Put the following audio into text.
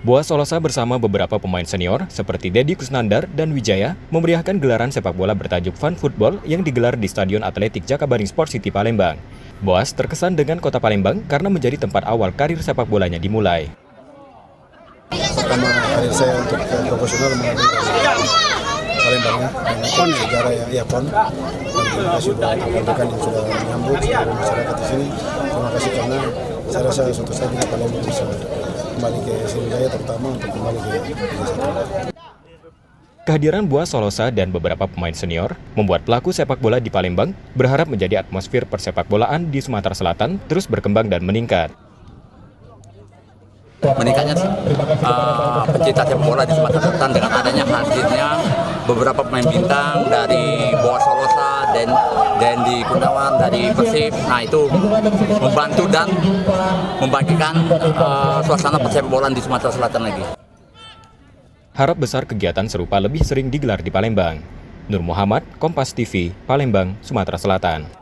Boa Solosa bersama beberapa pemain senior seperti Deddy Kusnandar dan Wijaya memeriahkan gelaran sepak bola bertajuk Fun Football yang digelar di Stadion Atletik Jakabaring Sport City Palembang. Boas terkesan dengan kota Palembang karena menjadi tempat awal karir sepak bolanya dimulai. Pertama karir saya untuk profesional mengambil Palembang dengan sejarah yang PON. Dan terima kasih buat rekan-rekan yang sudah menyambut seluruh masyarakat di sini. Terima kasih karena saya rasa suatu saat juga Palembang bisa kembali ke Sriwijaya, terutama untuk kembali ke Liga 1. Kehadiran Boa Solosa dan beberapa pemain senior membuat pelaku sepak bola di Palembang berharap menjadi atmosfer persepak bolaan di Sumatera Selatan terus berkembang dan meningkat. Meningkatnya pencinta sepak bola di Sumatera Selatan dengan adanya hadirnya beberapa pemain bintang dari Boa Solosa dan Dendi Gunawan dari Persib. Nah, itu membantu dan membangkitkan suasana persepak bolaan di Sumatera Selatan lagi. Harap besar kegiatan serupa lebih sering digelar di Palembang. Nur Muhammad, Kompas TV, Palembang, Sumatera Selatan.